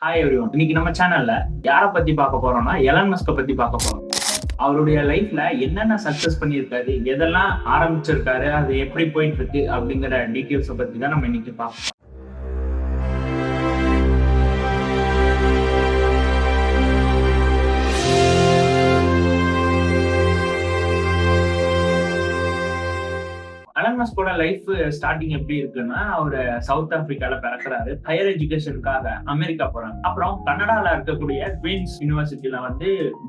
Hi everyone. இன்னைக்கு நம்ம சேனல்ல யாரை பத்தி பார்க்க போறோம்னா எலான் மஸ்கை பத்தி பார்க்க போறோம். அவருடைய லைஃப்ல என்னென்ன சக்சஸ் பண்ணியிருக்காரு, எதெல்லாம் ஆரம்பிச்சிருக்காரு, அது எப்படி போயிட்டு இருக்கு அப்படிங்கிற டீட்டெயில்ஸை பத்தி தான் நம்ம இன்னைக்கு பார்ப்போம். எலான் மஸ்கோட லைஃப் ஸ்டார்டிங் எப்படி இருக்குன்னா, அவரு சவுத் ஆப்பிரிக்கால பிறக்கிறாரு. ஹையர் எஜுகேஷனுக்காக அமெரிக்கா போறாங்க. அப்புறம் கனடால இருக்கக்கூடிய குவீன்ஸ் யூனிவர்சிட்டியில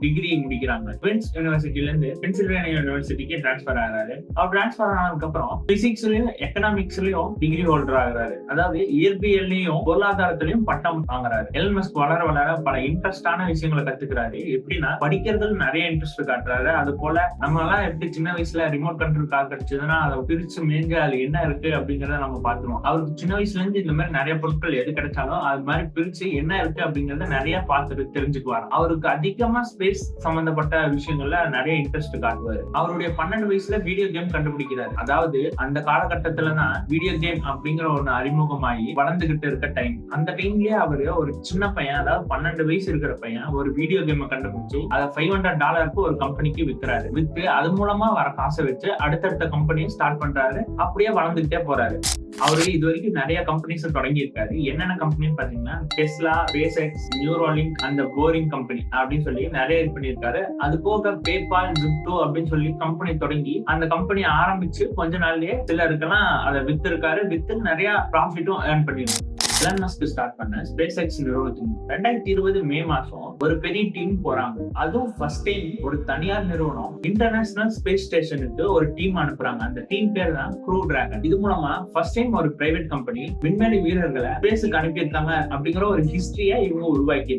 டிகிரி முடிக்கிறாங்க. குவீன்ஸ் யூனிவர்சிட்டில இருந்து பென்சில்வேனியா யூனிவர்சிட்டிக்கு டிரான்ஸ்பர் ஆகிறாரு. அவர் டிரான்ஸ்பர் ஆனதுக்கு அப்புறம் பிசிக்ஸ்லயும் எக்கனாமிக்ஸ்லயும் டிகிரி ஹோல்டர் ஆகிறாரு. அதாவது இயற்பியல்லையும் பொருளாதாரத்திலையும் பட்டம் வாங்குறாரு. எலான் மஸ்க் வளர வளர பல இன்ட்ரெஸ்டான விஷயங்களை கத்துக்கிறாரு. எப்படின்னா படிக்கிறதுல நிறைய இன்ட்ரெஸ்ட் காட்டுறாரு. அது போல நம்ம எல்லாம் எப்படி சின்ன வயசுல ரிமோட் கண்ட்ரோல் கார் கிடைச்சதுன்னா அதை பிரிச்சு மேஞ்சு அது என்ன இருக்கு அப்படிங்கறத நம்ம பாத்துருவோம். அவருக்கு சின்ன வயசுல இருந்து இந்த மாதிரி நிறைய பொருட்கள் எது கிடைச்சாலும் அது மாதிரி பிரிச்சு என்ன இருக்கு அப்படிங்கறத நிறைய பார்த்துட்டு தெரிஞ்சுக்குவாரு. அவருக்கு அதிகமா ஸ்பேஸ் சம்பந்தப்பட்ட விஷயங்கள்ல நிறைய இன்ட்ரெஸ்ட் காட்டுவாரு. அவருடைய 12 வயசுல வீடியோ கேம் கண்டுபிடிக்கிறாரு. அதாவது அந்த காலகட்டத்துலதான் வீடியோ கேம் அப்படிங்கிற ஒண்ணு அறிமுகமாகி வளர்ந்துகிட்டு இருக்க டைம். அந்த டைம்லயே அவரு ஒரு சின்ன பையன், அதாவது 12 வயசு இருக்கிற பையன் ஒரு வீடியோ கேமை கண்டுபிடிச்சு அதை $500 ஒரு கம்பெனிக்கு விற்கிறாரு. வித்து அது மூலமா வர காசை வச்சு அடுத்தடுத்த கம்பெனியும் ஸ்டார்ட் பண்றாரு. அப்படியே வளர்ந்துகிட்டே போறாரு. அவரு இது வரைக்கும் நிறைய கம்பெனிஸ் தொடங்கி இருக்காரு. என்னென்ன கம்பெனின்னு பாத்தீங்கன்னா டெஸ்லா, ஸ்பேஸ்எக்ஸ், நியூரோலிங்க், அந்த போரிங் கம்பெனி அப்படின்னு சொல்லி நிறைய இது பண்ணியிருக்காரு. அது போக பேபால், ஜிப்டோ அப்படின்னு சொல்லி கம்பெனி தொடங்கி அந்த கம்பெனி ஆரம்பிச்சு கொஞ்ச நாள்லயே சிலருக்கெல்லாம் அதை வித்து இருக்காரு. வித்து நிறைய ப்ராஃபிட்டும் ஏர்ன் பண்ணிருக்காரு. எலான் மஸ்க் ஸ்டார்ட் பண்ண ஸ்பேஸ்எக்ஸ் நிறுவனத்தின் 2020 மே மாசம் ஒரு பெரிய டீம் போறாங்க. அதுவும் ஃபர்ஸ்ட் டைம் ஒரு தனியார் நிறுவனம் இன்டர்நேஷனல் ஸ்பேஸ் ஸ்டேஷனுக்கு ஒரு டீம் அனுப்புறாங்க. அந்த டீம் பேர் தான் க்ரூ டிராகன். இது மூலமா ஃபர்ஸ்ட் டைம் ஒரு பிரைவேட் கம்பெனி விண்வெளி வீரர்களை ஸ்பேஸுக்கு அனுப்பியிருக்காங்க அப்படிங்கிற ஒரு ஹிஸ்டரியா இவங்க உருவாக்கி.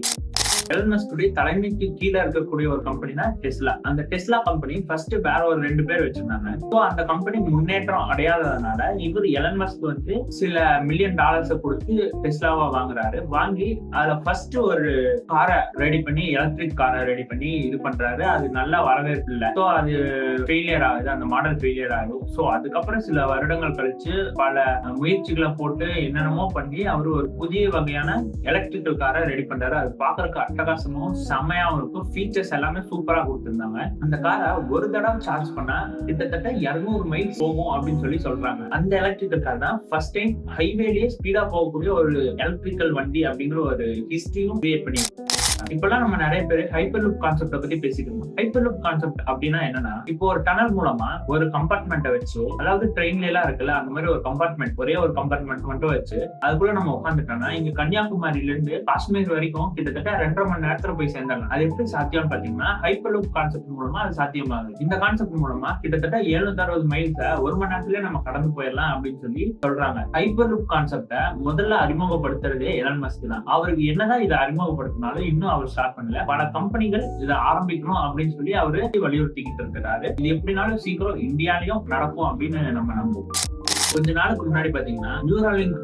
எலான் மஸ்குடைய தலைமைக்கு கீழே இருக்கக்கூடிய ஒரு கம்பெனி தான் டெஸ்லா. அந்த டெஸ்லா கம்பெனி ஃபர்ஸ்ட் வேற ஒரு 2 பேர் வச்சிருந்தாங்க. ஸோ அந்த கம்பெனி முன்னேற்றம் அடையாததுனால இவர் எலான் மஸ்க் சில $1 மில்லியன் கொடுத்து டெஸ்லாவா வாங்குறாரு. வாங்கி அதுல ஃபர்ஸ்ட் ஒரு காரை ரெடி பண்ணி, எலக்ட்ரிக் காரை ரெடி பண்ணி இது பண்றாரு. அது நல்லா வரவேற்பு இல்லை. ஸோ அது ஃபெயிலியர் ஆகுது. அந்த மாடல் ஃபெயிலியர் ஆகும். ஸோ அதுக்கப்புறம் சில வருடங்கள் கழிச்சு பல முயற்சிகளை போட்டு என்னென்னமோ பண்ணி அவரு ஒரு புதிய வகையான எலக்ட்ரிக்கல் காரை ரெடி பண்றாரு. அது பாக்குறதுக்கு அட்டகாசமும் செம்மையாவும் இருக்கும். ஃபீச்சர்ஸ் எல்லாமே சூப்பரா கொடுத்திருந்தாங்க. அந்த காரை ஒரு தடவை சார்ஜ் பண்ணா கிட்டத்தட்ட 200 மைல்ஸ் போகும் அப்படின்னு சொல்லி சொல்றாங்க. அந்த எலக்ட்ரிக்கல் கார் தான் ஃபர்ஸ்ட் டைம் ஹைவேலயே ஸ்பீடா போகக்கூடிய ஒரு எலக்ட்ரிக்கல் வண்டி அப்படிங்கிற ஒரு ஹிஸ்டரியும் கிரியேட் பண்ணி. இப்பெல்லாம் நம்ம நிறைய பேர் ஹைப்பர் லூப் கான்செப்ட பத்தி பேசிக்கணும். ஹைப்பர் லூப் கான்செப்ட் அப்படின்னா என்னன்னா, இப்போ ஒரு டனல் மூலமா ஒரு கம்பார்ட்மெண்ட்டை வச்சு, அதாவது ட்ரெயின்ல எல்லாம் இருக்குல்ல அந்த மாதிரி ஒரு கம்பார்ட்மெண்ட், ஒரே ஒரு கம்பார்ட்மெண்ட் மட்டும் வச்சு அதுக்குள்ள நம்ம உட்காந்துட்டோம்னா இங்க கன்னியாகுமரியில இருந்து காஷ்மீர் வரைக்கும் கிட்டத்தட்ட 2.5 மணி நேரத்துல போய் சேர்ந்துடலாம். அது எப்படி சாத்தியம்னு பாத்தீங்கன்னா ஹைப்பர் லூப் கான்செப்ட் மூலமா அது சாத்தியமாகுது. இந்த கான்செப்ட் மூலமா கிட்டத்தட்ட 760 மைல்ஸ் 1 மணி நேரத்திலே நம்ம கடந்து போயிடலாம் அப்படின்னு சொல்லி சொல்றாங்க. ஹைப்பர் லூப் கான்செப்ட முதல்ல அறிமுகப்படுத்துறதே எலான் மஸ்க் தான். அவருக்கு என்னதான் இதை அறிமுகப்படுத்தினாலும் இன்னும் அவர் ஸ்டார்ட் பண்ணல. பல கம்பெனிகள் இதை ஆரம்பிக்கணும் அப்படின்னு சொல்லி அவரு வலியுறுத்திக்கிட்டு இருக்கிறாரு. இது எப்படினாலும் சீக்கிரம் இந்தியாலையும் நடக்கும் அப்படின்னு நம்ம நம்புவோம். கொஞ்ச நாளுக்கு முன்னாடி பாத்தீங்கன்னா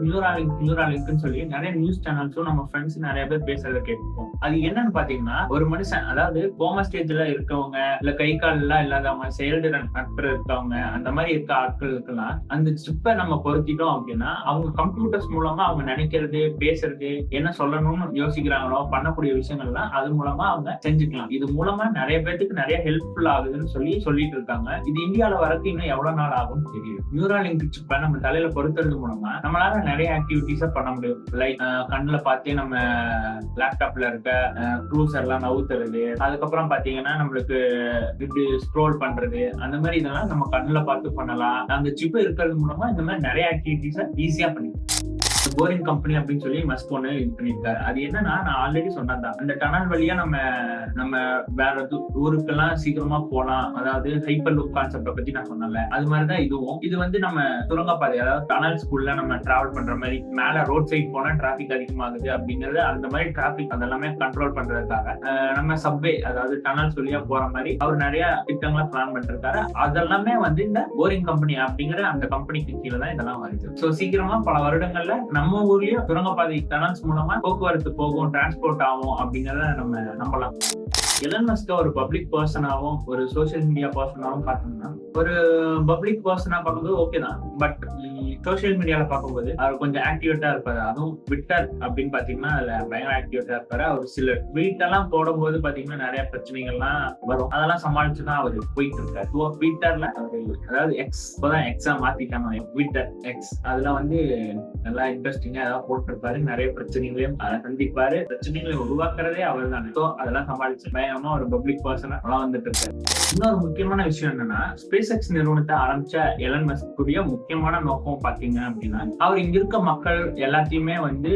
நியூராலிங்க்னு சொல்லி நிறைய நியூஸ் சேனல்ஸும் நம்ம ஃப்ரெண்ட்ஸ் நிறைய பேர் பேசுறத கேட்போம். அது என்னன்னு பாத்தீங்கன்னா, ஒரு மனுஷன், அதாவது கோமா ஸ்டேஜ்ல இருக்கவங்க, இல்ல கை கால் எல்லாம் இல்லாதவங்க, செயல்திறன் அற்ற இருக்கவங்க, அந்த மாதிரி இருக்க ஆட்களுக்கெல்லாம் அந்த சிப்பை நம்ம பொருத்திட்டோம் அப்படின்னா அவங்க கம்ப்யூட்டர்ஸ் மூலமா அவங்க நினைக்கிறது, பேசுறது, என்ன சொல்லணும்னு யோசிக்கிறாங்களோ பண்ணக்கூடிய விஷயங்கள்லாம் அது மூலமா அவங்க செஞ்சுக்கலாம். இது மூலமா நிறைய பேருக்கு நிறைய ஹெல்ப்ஃபுல் ஆகுதுன்னு சொல்லிட்டு இருக்காங்க. இது இந்தியாவில வரக்கு இன்னும் எவ்வளவு நாள் ஆகும்னு தெரியும். நியூராலிங்க் சிப்பை நம்ம தலையில பொறுத்துறது மூலமா நம்மளால நிறைய ஆக்டிவிட்டிஸ பண்ண முடியும். லைக் கண்ணுல பார்த்தே நம்ம லேப்டாப்ல இருக்க க்ரூசர் எல்லாம் நவுத்துறது, அதுக்கப்புறம் பாத்தீங்கன்னா நம்மளுக்கு இப்படி ஸ்க்ரோல் பண்றது, அந்த மாதிரி இதெல்லாம் நம்ம கண்ணுல பார்த்து பண்ணலாம். அந்த சிப் இருக்கிறது மூலமா இந்த மாதிரி நிறைய ஆக்டிவிட்டிஸ ஈஸியா பண்ணிக்கலாம். போரிங் கம்பெனி அப்படின்னு சொல்லி மஸ்க் ஒண்ணு இது பண்ணிருக்காரு. அது என்னன்னா, நான் ஆல்ரெடி சொன்னதான், அந்த டனல் வழியா நம்ம வேற ஊருக்கெல்லாம் சீக்கிரமா போலாம். அதாவது ஹைப்பர் லூப் கான்செப்ட பத்தி நான் சொன்னல, அது மாதிரிதான் இதுவும். இது நம்ம சுரங்கப்பாதை, அதாவது டனல் ஸ்கூல்ல நம்ம டிராவல் பண்ற மாதிரி, மேல ரோட் சைட் போனா டிராபிக் அதிகமாகுது அப்படிங்கறது, அந்த மாதிரி டிராபிக் அதெல்லாமே கண்ட்ரோல் பண்றதுக்காக நம்ம சப்வே, அதாவது டனல்ஸ் வழியா போற மாதிரி அவர் நிறைய திட்டங்களை பிளான் பண்ணிருக்காரு. அதெல்லாமே இந்த போரிங் கம்பெனி அப்படிங்கிற அந்த கம்பெனிக்கு கீழே தான் இதெல்லாம் வருது. சோ சீக்கிரமா பல வருடங்கள்ல நம்ம ஊர்லயும் சுரங்கப்பாதை டனல்ஸ் மூலமா போக்குவரத்து போகும், டிரான்ஸ்போர்ட் ஆகும் அப்படிங்கறத நம்ம நம்பலாம். எலான் மஸ்க் ஒரு பப்ளிக் பர்சனாவும் ஒரு சோசியல் மீடியா பர்சனாவும் பார்த்தோம்னா, ஒரு பப்ளிக் பர்சனா பார்க்கும்போது ஓகே தான். பட் சோசியல் மீடியால பார்க்கும்போது அவர் கொஞ்சம் ஆக்டிவேட்டா இருப்பாரு. அதுவும் ட்விட்டர் அப்படின்னு பாத்தீங்கன்னா அதுல பயங்கர ஆக்டிவேட்டா இருப்பாரு. அவர் சில ட்வீட் எல்லாம் போடும்போது பாத்தீங்கன்னா நிறைய பிரச்சனைகள்லாம் வரும். அதெல்லாம் சமாளிச்சுதான் அவர் போயிட்டு இருக்காரு. ட்விட்டர்ல அதாவது எக்ஸ் இப்பதான் எக்ஸா மாத்திட்டாங்க, ட்விட்டர் எக்ஸ். அதுல வந்து நல்லா இன்ட்ரெஸ்டிங்கா ஏதாவது போட்டிருப்பாரு. நிறைய பிரச்சனைகளையும் சந்திப்பாரு. பிரச்சனைகளை உருவாக்குறதே அவர் தானே. ஸோ அதெல்லாம் சமாளிச்சு பயங்கரமா ஒரு பப்ளிக் பர்சனா வந்துட்டு இருக்காரு. இன்னொரு முக்கியமான விஷயம் என்னன்னா, ஸ்பேஸ் எக்ஸ் நிறுவனத்தை ஆரம்பிச்ச எலன் மஸ்க் கூடிய முக்கியமான நோக்கம் பாத்தீங்க அப்படின்னா, அவர் இங்க இருக்க மக்கள் எல்லாத்தையுமே வந்து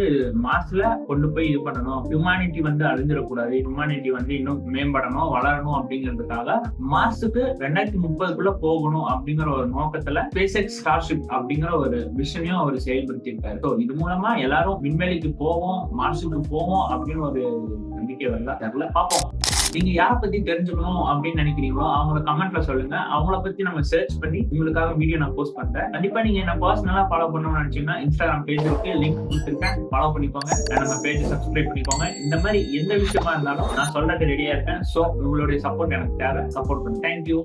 மார்ஸ்ல கொண்டு போய் இது பண்ணணும், ஹியூமானிட்டி வந்து அழிஞ்சிடக்கூடாது, ஹியூமானிட்டி வந்து இன்னும் மேம்படணும் வளரணும் அப்படிங்கிறதுக்காக மார்ஸுக்கு 2030 போகணும் அப்படிங்கிற ஒரு நோக்கத்துல ஸ்பேஸ் எக்ஸ் ஸ்டார்ஷிப் அப்படிங்கிற ஒரு விஷனையும் அவர் செயல்படுத்தி இருக்காரு. ஸோ இது மூலமா எல்லாரும் விண்வெளிக்கு போவோம், மார்ஸுக்கு போவோம் அப்படின்னு ஒரு நம்பிக்கை வரல. தெரியல, பார்ப்போம். நீங்க யாரை பத்தி தெரிஞ்சுக்கணும் அப்படின்னு நினைக்கிறீங்களோ அவங்கள கமெண்ட்ல சொல்லுங்க. அவங்கள பத்தி நம்ம சர்ச் பண்ணி உங்களுக்காக வீடியோ நான் போஸ்ட் பண்றேன். கண்டிப்பா நீங்க என்ன பர்சனலா ஃபாலோ பண்ணணும்னு நினைச்சீங்கன்னா இன்ஸ்டாகிராம் பேஜ் இருக்கு, லிங்க் கொடுத்துருக்கேன், ஃபாலோ பண்ணிக்கோங்க. நம்ம பேஜ் சப்ஸ்கிரைப் பண்ணிக்கோங்க. இந்த மாதிரி எந்த விஷயமா இருந்தாலும் நான் சொல்றது ரெடியா இருக்கேன். சோ உங்களுடைய சப்போர்ட் எனக்கு தேவை. சப்போர்ட் பண்ணு. தேங்க்யூ.